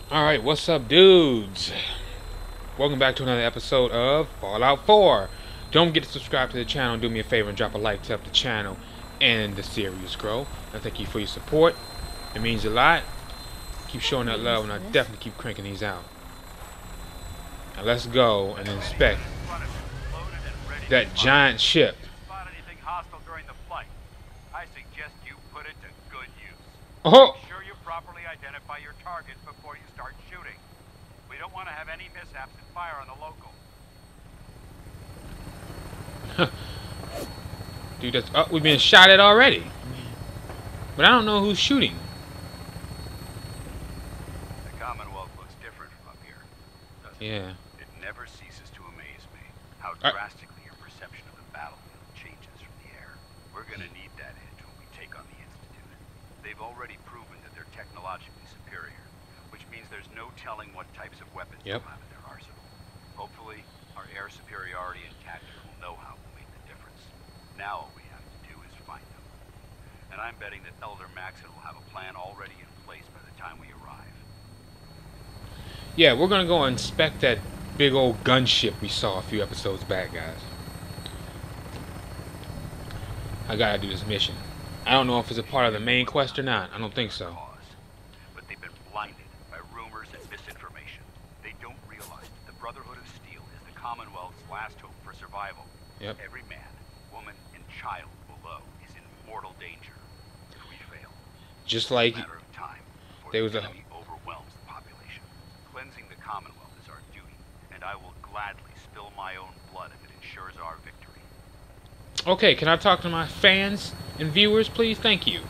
Alright, what's up, dudes? Welcome back to another episode of Fallout 4. Don't forget to subscribe to the channel. Do me a favor and drop a like to help the channel and the series grow. I thank you for your support. It means a lot. Keep showing that love, and I definitely keep cranking these out. Now let's go and inspect that giant ship. Oh! Make sure you properly identify your targets before you start shooting. We don't want to have any mishaps and fire on the local. Dude, that's we've been shot at already. But I don't know who's shooting. The Commonwealth looks different from up here, doesn't Yeah. it? It never ceases to amaze me how drastically your perception of the battlefield changes from the air. We're gonna need that edge when we take on the Institute. They've already proven that they're technologically superior, which means there's no telling what types of weapons they'll have in their arsenal. Hopefully, our air superiority and tactical know-how will make the difference. Now all we have to do is find them. And I'm betting that Elder Maxon will have a plan already in place by the time we arrive. Yeah, we're gonna go inspect that big old gunship we saw a few episodes back, guys. I gotta do this mission. I don't know if it's a part of the main quest or not. I don't think so. But they've been blinded by rumors and misinformation. They don't realize that the Brotherhood of Steel is the Commonwealth's last hope for survival. Yep. Every man, woman, and child below is in mortal danger. If we fail, Just like it's a matter of time before there was the a enemy overwhelms the population. Cleansing the Commonwealth is our duty, and I will gladly spill my own blood if it ensures our victory. Okay, can I talk to my fans and viewers, please? Thank you.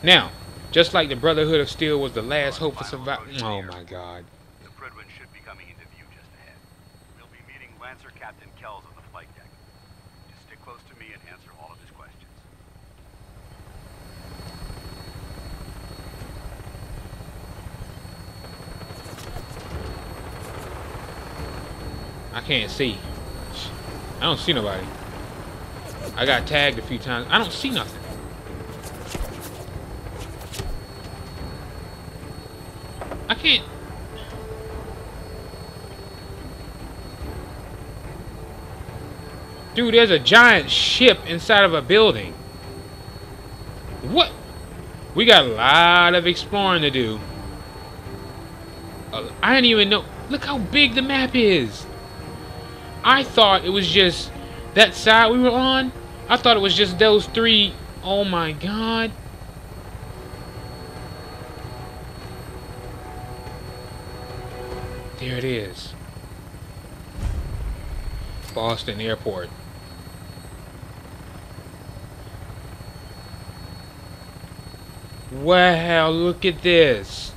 Now, just like the Brotherhood of Steel was the last hope for survival. Oh my God. The Pridwin should be coming into view just ahead. We'll be meeting Lancer Captain Kells on the flight deck. Just stick close to me and answer all of his questions. I can't see. I don't see nobody. I got tagged a few times. I don't see nothing. I can't. Dude, there's a giant ship inside of a building. What? We got a lot of exploring to do. I didn't even know. Look how big the map is. I thought it was just that side we were on. I thought it was just those three. Oh my God. There it is. Boston Airport. Wow, look at this.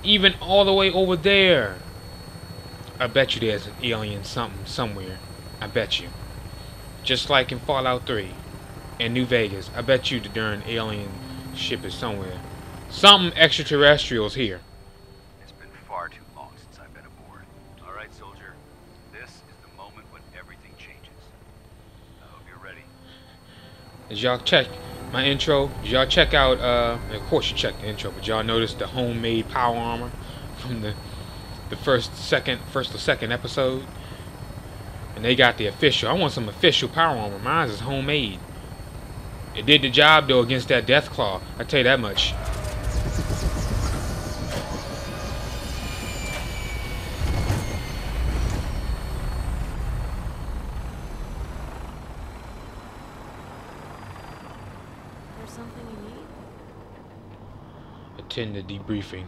Even all the way over there. I bet you there's an alien something somewhere. I bet you. Just like in Fallout 3 and New Vegas. I bet you the darn alien ship is somewhere. Something extraterrestrials here. It's been far too long since I've been aboard. All right, soldier. This is the moment when everything changes. I hope you're ready. Did y'all check my intro? Did y'all check out, of course you checked the intro, but y'all noticed the homemade power armor from the first or second episode? And they got the official. I want some official power armor. Mine is homemade. It did the job though against that death claw. I tell you that much. There's something you need? Attend the debriefing.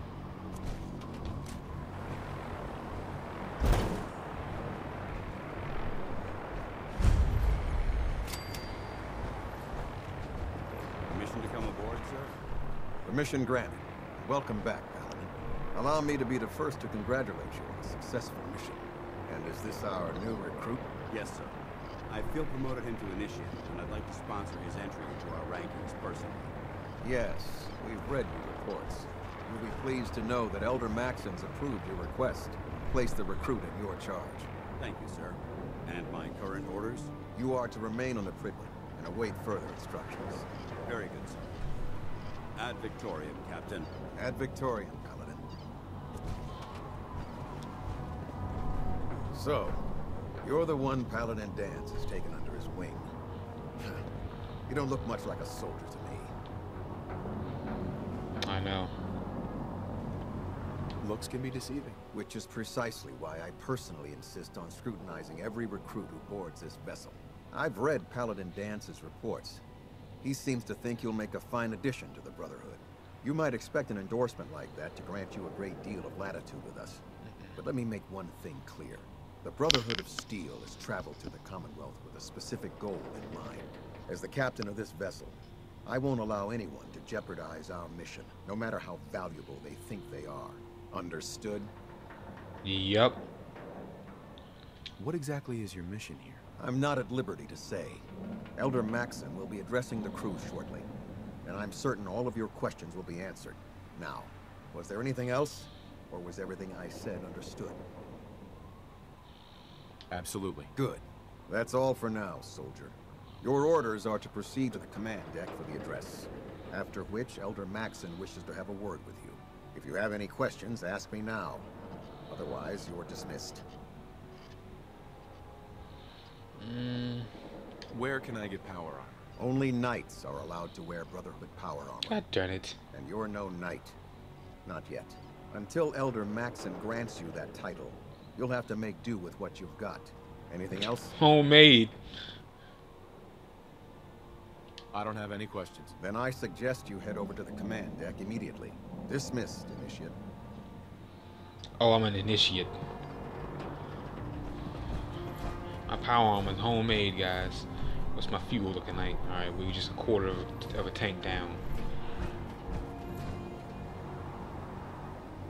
Permission to come aboard, sir? Permission granted. Welcome back, Paladin. Allow me to be the first to congratulate you on a successful mission. And is this our new recruit? Yes, sir. I feel promoted him to initiate, and I'd like to sponsor his entry into our rankings personally. Yes, we've read your reports. You'll be pleased to know that Elder Maxon's approved your request. Place the recruit in your charge. Thank you, sir. And my current orders? You are to remain on the Pridwin and await further instructions. Very good, sir. Ad Victoriam, Captain. Ad Victoriam, Paladin. So, you're the one Paladin Dan has taken under his wing. You don't look much like a soldier to me. I know. Looks can be deceiving. Which is precisely why I personally insist on scrutinizing every recruit who boards this vessel. I've read Paladin Dance's reports. He seems to think you'll make a fine addition to the Brotherhood. You might expect an endorsement like that to grant you a great deal of latitude with us. But let me make one thing clear. The Brotherhood of Steel has traveled to the Commonwealth with a specific goal in mind. As the captain of this vessel, I won't allow anyone to jeopardize our mission, no matter how valuable they think they are. Understood? Yup. What exactly is your mission here? I'm not at liberty to say. Elder Maxon will be addressing the crew shortly, and I'm certain all of your questions will be answered. Now, was there anything else, or was everything I said understood? Absolutely. Good. That's all for now, soldier. Your orders are to proceed to the command deck for the address, after which Elder Maxon wishes to have a word with you. If you have any questions, ask me now. Otherwise, you're dismissed. Where can I get power armor? Only knights are allowed to wear Brotherhood power armor. God darn it. And you're no knight. Not yet. Until Elder Maxon grants you that title, you'll have to make do with what you've got. Anything else? Homemade. I don't have any questions. Then I suggest you head over to the command deck immediately. Dismissed, Initiate. Oh, I'm an initiate. My power armor is homemade, guys. What's my fuel looking like? Alright, we're just a quarter of a tank down.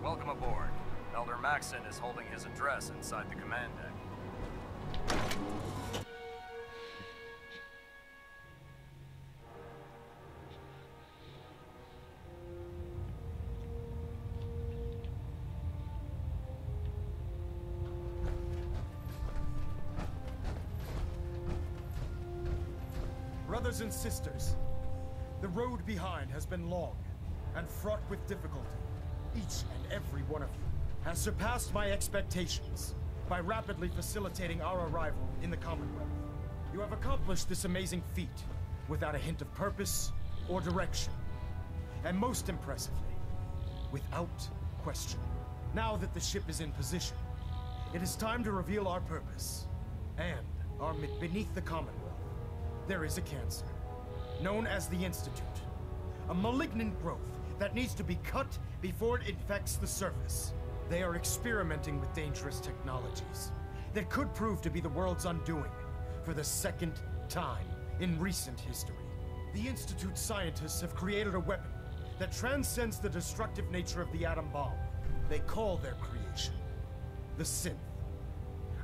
Welcome aboard. Elder Maxon is holding his address inside the command deck. Brothers and sisters, the road behind has been long and fraught with difficulty. Each and every one of you has surpassed my expectations by rapidly facilitating our arrival in the Commonwealth. You have accomplished this amazing feat without a hint of purpose or direction, and most impressively, without question. Now that the ship is in position, it is time to reveal our purpose and our beneath the Commonwealth. There is a cancer, known as the Institute. A malignant growth that needs to be cut before it infects the surface. They are experimenting with dangerous technologies that could prove to be the world's undoing for the second time in recent history. The Institute scientists have created a weapon that transcends the destructive nature of the atom bomb. They call their creation the synth.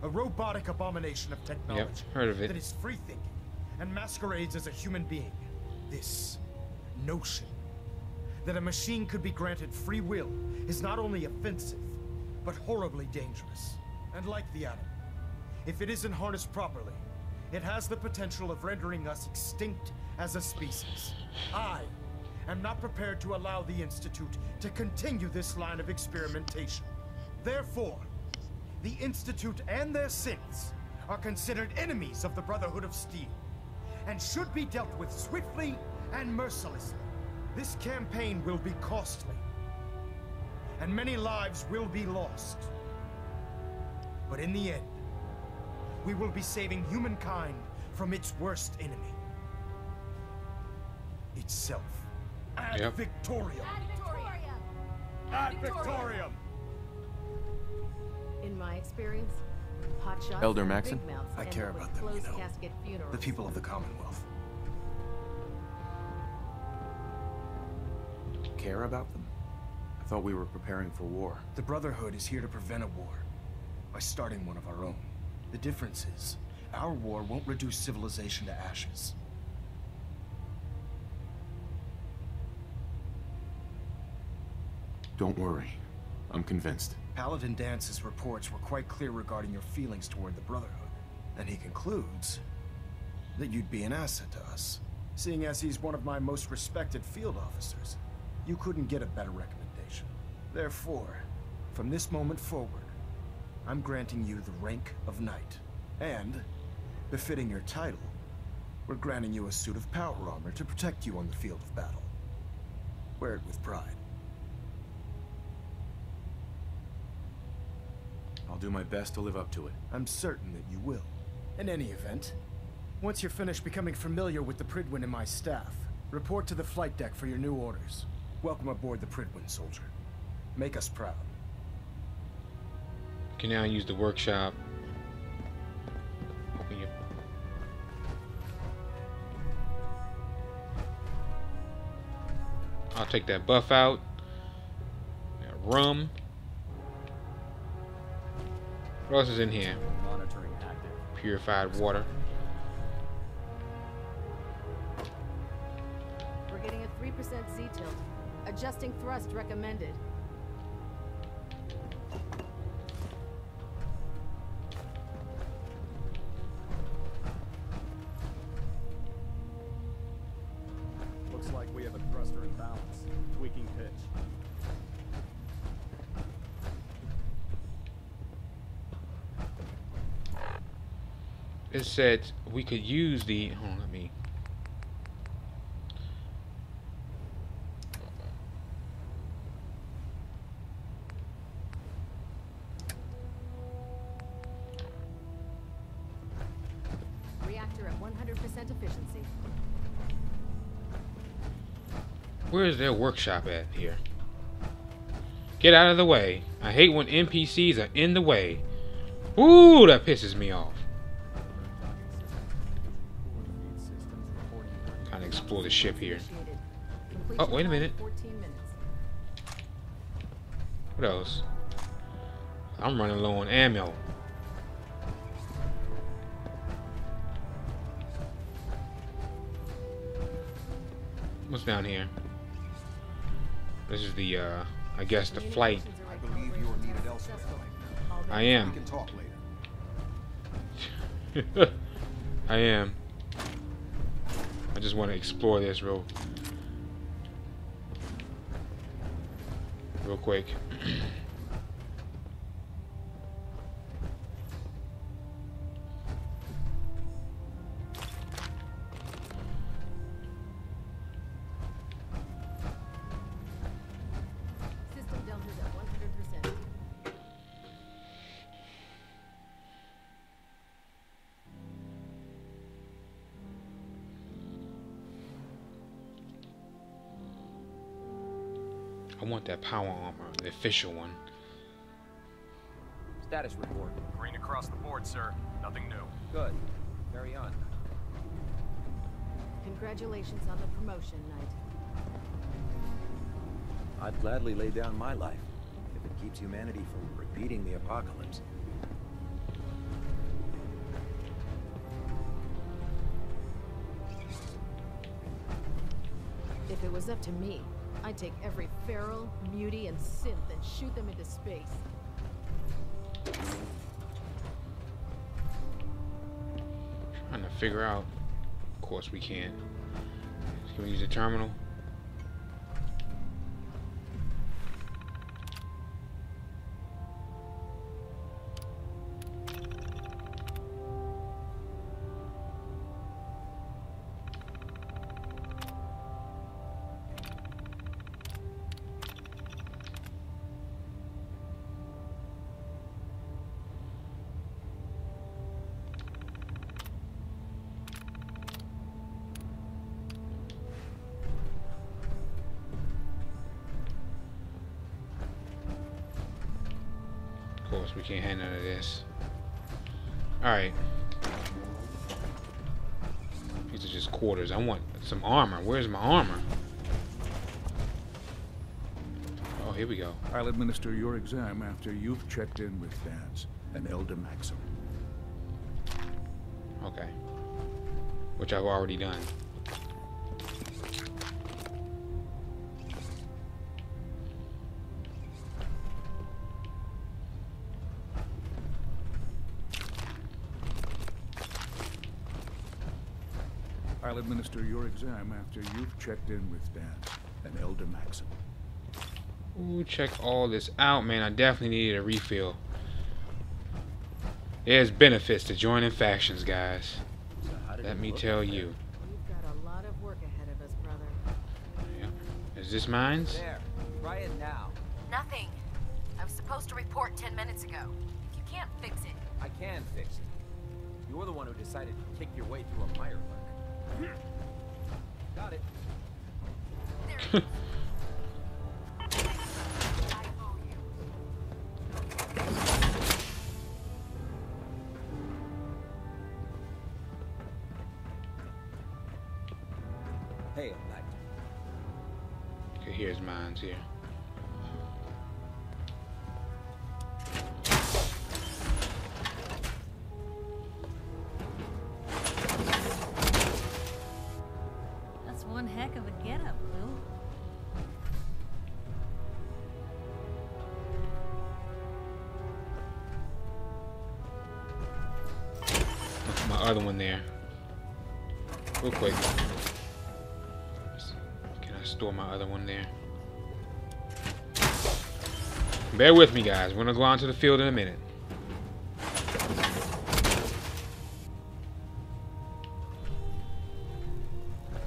A robotic abomination of technology. Yep, heard of it. That is free-thinking and masquerades as a human being. This notion that a machine could be granted free will is not only offensive, but horribly dangerous. And like the atom, if it isn't harnessed properly, it has the potential of rendering us extinct as a species. I am not prepared to allow the Institute to continue this line of experimentation. Therefore, the Institute and their synths are considered enemies of the Brotherhood of Steel, and should be dealt with swiftly and mercilessly. This campaign will be costly, and many lives will be lost. But in the end, we will be saving humankind from its worst enemy. Itself. Ad Yep. Victoriam! Ad Victoriam! In my experience, hotshots Elder and Maxon? big mouths I end care up with about them, you closed know. casket funerals. The people of the Commonwealth. Care about them? I thought we were preparing for war. The Brotherhood is here to prevent a war by starting one of our own. The difference is, our war won't reduce civilization to ashes. Don't worry. I'm convinced. Paladin Dance's reports were quite clear regarding your feelings toward the Brotherhood. And he concludes that you'd be an asset to us, seeing as he's one of my most respected field officers. You couldn't get a better recommendation. Therefore, from this moment forward, I'm granting you the rank of knight. And, befitting your title, we're granting you a suit of power armor to protect you on the field of battle. Wear it with pride. I'll do my best to live up to it. I'm certain that you will. In any event, once you're finished becoming familiar with the Pridwin and my staff, report to the flight deck for your new orders. Welcome aboard the Pridwin, soldier. Make us proud. Can now use the workshop. Open your... I'll take that buff out. Got rum. What else is in here? Monitoring active. Purified water. We're getting a 3% Z-tilt. Adjusting thrust recommended. Looks like we have a thruster imbalance. Tweaking pitch. It said we could use the... Hold on, let me... Reactor at 100% efficiency. Where's their workshop at here? Get out of the way. I hate when NPCs are in the way. Ooh, that pisses me off. Kind of explore the ship here. Oh, wait a minute. What else? I'm running low on ammo. What's down here? This is the, I guess the flight. I believe you are needed elsewhere. I am. We can talk later. I am. I just want to explore this real quick. System deltas at 100%. I want that power armor, the official one. Status report. Green across the board, sir. Nothing new. Good. Carry on. Congratulations on the promotion, Knight. I'd gladly lay down my life if it keeps humanity from repeating the apocalypse. If it was up to me, I'd take every feral, mutie, and synth and shoot them into space. Trying to figure out. Of course we can. Can we use the terminal? Of course, we can't have none of this. Alright. These are just quarters. I want some armor. Where's my armor? Oh, here we go. I'll administer your exam after you've checked in with V.A.T.S and Elder Maxim. Okay. Which I've already done. I'll administer your exam after you've checked in with V.A.T.S and Elder Maxon. Ooh, check all this out, man. I definitely needed a refill. There's benefits to joining factions, guys. Let me tell you. We've got a lot of work ahead of us, brother. Yeah. Is this mines? There. Try it now. Nothing. I was supposed to report 10 minutes ago. If you can't fix it. I can fix it. You're the one who decided to kick your way through a mire lurk. Got it. There it is. I owe you. Hey, I'm back. Okay, here's mines here. That's one heck of a getup, Lou. My other one there. Real quick. Can I store my other one there? Bear with me, guys. We're gonna go out to the field in a minute.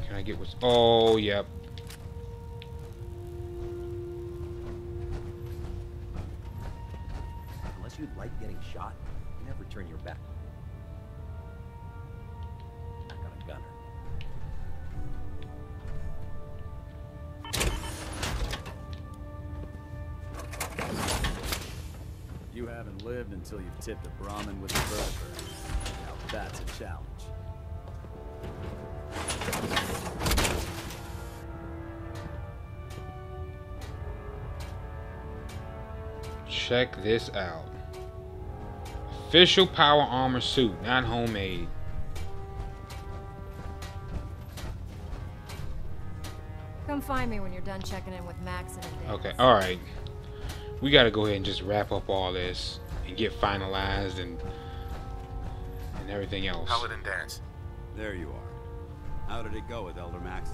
Can I get what's... Oh, yep. Unless you like getting shot, you never turn your back. I got a gunner. You haven't lived until you've tipped a Brahmin with a vertebrae. Now that's a challenge. Check this out. Official power armor suit, not homemade. Come find me when you're done checking in with Max and Dave. Okay, alright. We gotta go ahead and just wrap up all this and get finalized and everything else. Paladin Dance. There you are. How did it go with Elder Max?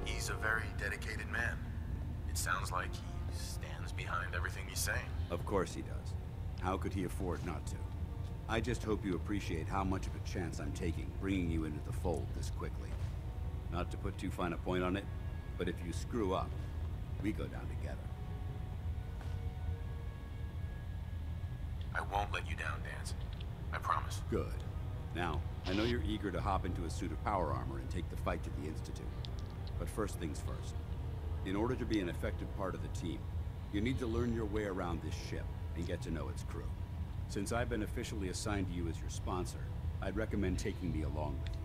He's a very dedicated man. It sounds like he stands behind everything he's saying. Of course he does. How could he afford not to? I just hope you appreciate how much of a chance I'm taking bringing you into the fold this quickly. Not to put too fine a point on it, but if you screw up, we go down together. I won't let you down, Dance. I promise. Good. Now, I know you're eager to hop into a suit of power armor and take the fight to the Institute. But first things first. In order to be an effective part of the team, you need to learn your way around this ship and get to know its crew. Since I've been officially assigned to you as your sponsor, I'd recommend taking me along with you.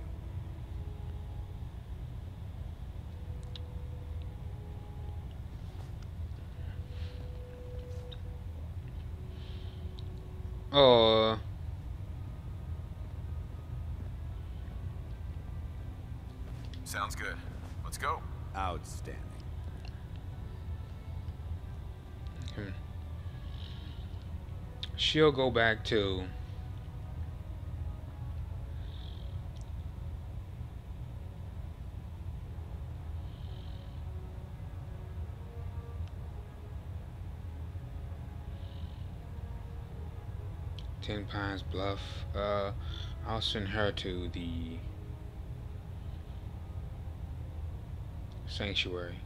Sounds good. Let's go. Outstanding. She'll go back to Ten Pines Bluff. I'll send her to the Sanctuary.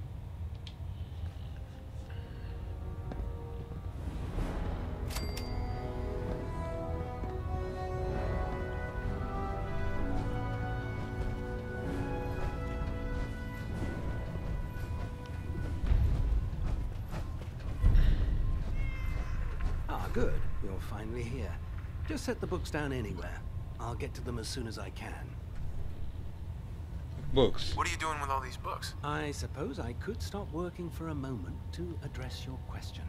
Ah, good. You're finally here. Just set the books down anywhere. I'll get to them as soon as I can. Books. What are you doing with all these books? I suppose I could stop working for a moment to address your question.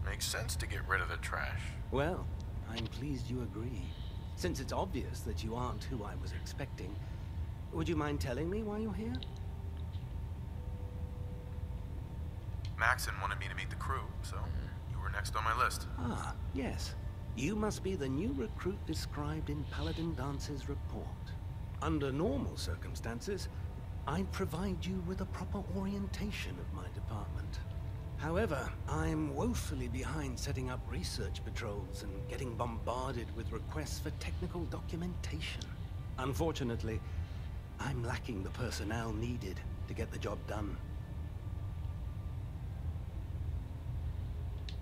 Makes sense to get rid of the trash. Well, I'm pleased you agree. Since it's obvious that you aren't who I was expecting, would you mind telling me why you're here? Maxon wanted me to meet the crew, so you were next on my list. Ah, yes. You must be the new recruit described in Paladin Dance's report. Under normal circumstances, I'd provide you with a proper orientation of my department. However, I'm woefully behind setting up research patrols and getting bombarded with requests for technical documentation. Unfortunately, I'm lacking the personnel needed to get the job done.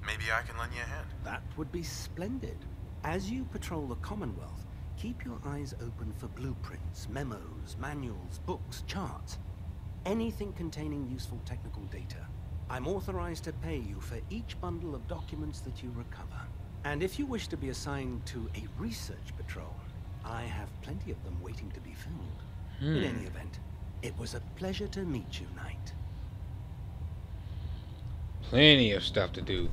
Maybe I can lend you a hand. That would be splendid. As you patrol the Commonwealth, keep your eyes open for blueprints, memos, manuals, books, charts. Anything containing useful technical data. I'm authorized to pay you for each bundle of documents that you recover. And if you wish to be assigned to a research patrol, I have plenty of them waiting to be filled. In any event, it was a pleasure to meet you, Knight. Plenty of stuff to do.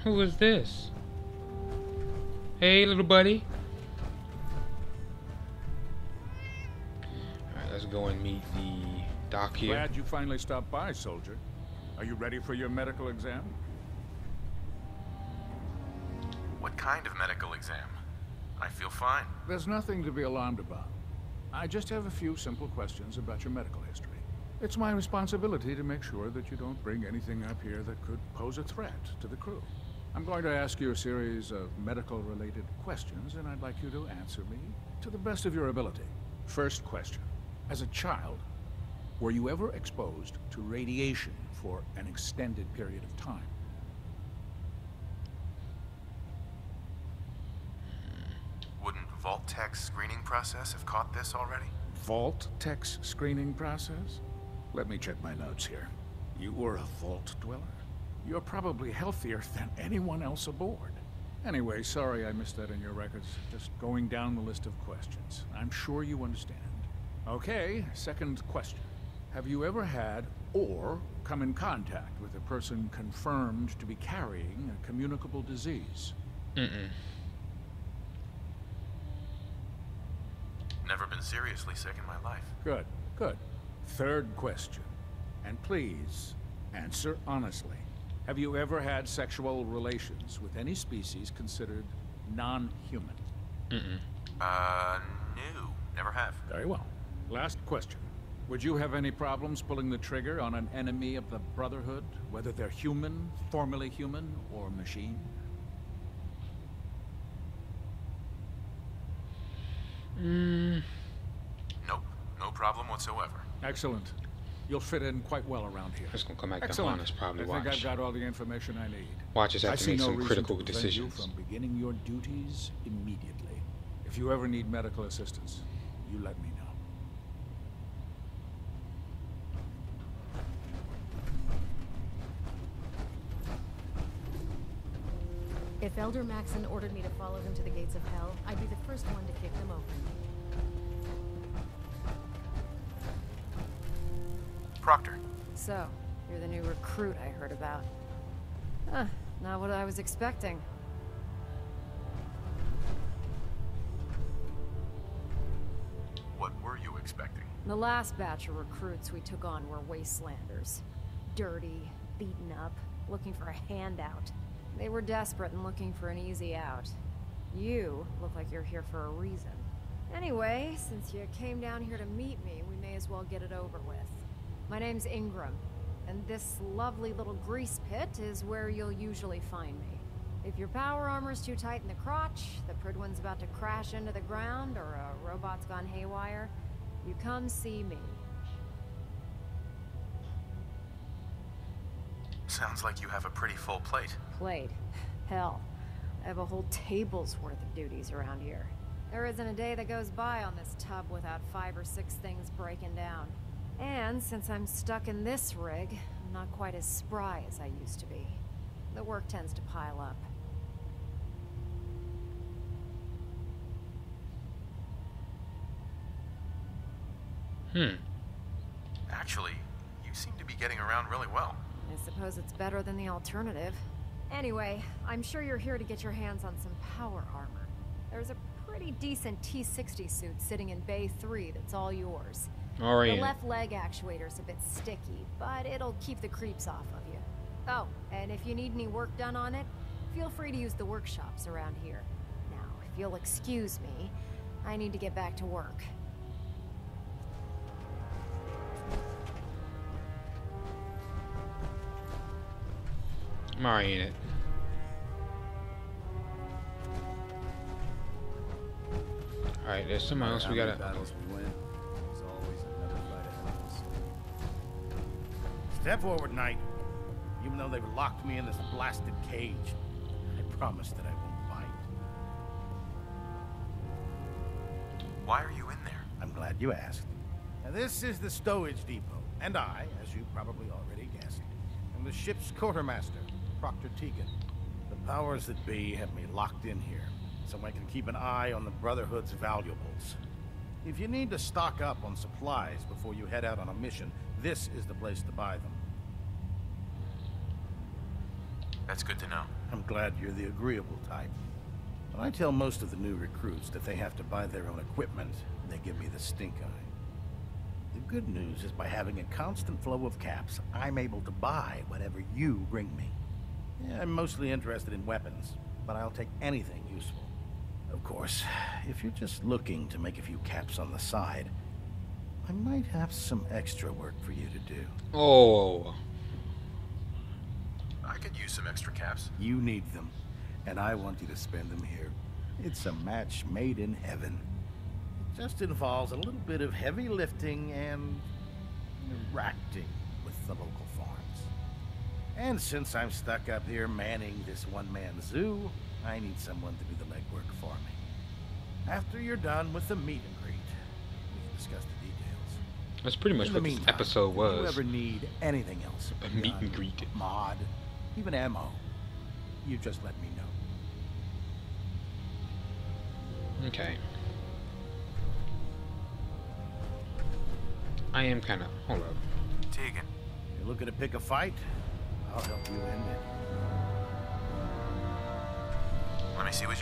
Who is this? Hey, little buddy. Alright, let's go and meet the doc here. Glad you finally stopped by, soldier. Are you ready for your medical exam? What kind of medical exam? I feel fine. There's nothing to be alarmed about. I just have a few simple questions about your medical history. It's my responsibility to make sure that you don't bring anything up here that could pose a threat to the crew. I'm going to ask you a series of medical-related questions, and I'd like you to answer me to the best of your ability. First question. As a child, were you ever exposed to radiation for an extended period of time? Wouldn't V.A.T.S screening process have caught this already? V.A.T.S screening process? Let me check my notes here. You were a vault dweller? You're probably healthier than anyone else aboard. Anyway, sorry I missed that in your records. Just going down the list of questions. I'm sure you understand. Okay, second question. Have you ever had or come in contact with a person confirmed to be carrying a communicable disease? Never been seriously sick in my life. Good, good. Third question. And please, answer honestly. Have you ever had sexual relations with any species considered non-human? No. Never have. Very well. Last question. Would you have any problems pulling the trigger on an enemy of the Brotherhood, whether they're human, formerly human, or machine? Nope. No problem whatsoever. Excellent. You'll fit in quite well around here. It's gonna come back Excellent. to honest, probably. I think I've got all the information I need. Watch us have to make no some reason critical to prevent decisions. You from beginning your duties immediately. If you ever need medical assistance, you let me know. If Elder Maxon ordered me to follow him to the gates of hell, I'd be the first one to kick them open. Proctor. So, you're the new recruit I heard about. Huh, not what I was expecting. What were you expecting? The last batch of recruits we took on were wastelanders. Dirty, beaten up, looking for a handout. They were desperate and looking for an easy out. You look like you're here for a reason. Anyway, since you came down here to meet me, we may as well get it over with. My name's Ingram, and this lovely little grease pit is where you'll usually find me. If your power armor's too tight in the crotch, the Pridwin's about to crash into the ground, or a robot's gone haywire, you come see me. Sounds like you have a pretty full plate. Plate? Hell, I have a whole table's worth of duties around here. There isn't a day that goes by on this tub without 5 or 6 things breaking down. And since I'm stuck in this rig, I'm not quite as spry as I used to be. The work tends to pile up. Actually, you seem to be getting around really well. I suppose it's better than the alternative. Anyway, I'm sure you're here to get your hands on some power armor. There's a pretty decent T-60 suit sitting in Bay 3 that's all yours. All right. The left leg actuator's a bit sticky, but it'll keep the creeps off of you. Oh, and if you need any work done on it, feel free to use the workshops around here. Now, if you'll excuse me, I need to get back to work. I'm already in it. Alright, there's someone else we gotta... Battles we win. There's always another fight ahead of us. Step forward, Knight. Even though they've locked me in this blasted cage, I promise that I won't bite. Why are you in there? I'm glad you asked. Now, this is the stowage depot, and I, as you probably already guessed, am the ship's quartermaster, Proctor Tegan. The powers that be have me locked in here, so I can keep an eye on the Brotherhood's valuables. If you need to stock up on supplies before you head out on a mission, this is the place to buy them. That's good to know. I'm glad you're the agreeable type. When I tell most of the new recruits that they have to buy their own equipment, they give me the stink eye. The good news is by having a constant flow of caps, I'm able to buy whatever you bring me. Yeah, I'm mostly interested in weapons, but I'll take anything useful. Of course, if you're just looking to make a few caps on the side, I might have some extra work for you to do. Oh. I could use some extra caps. You need them, and I want you to spend them here. It's a match made in heaven. It just involves a little bit of heavy lifting and interacting with the local farms. And since I'm stuck up here manning this one-man zoo, I need someone to do the legwork for me. After you're done with the meet and greet, we can discuss the details. That's pretty much what this episode was. If you ever need anything else, a meet and greet, mod, even ammo, you just let me know. Okay. I am kind of... Hold up. Tegan. You're looking to pick a fight? I'll help you end it. Let me see what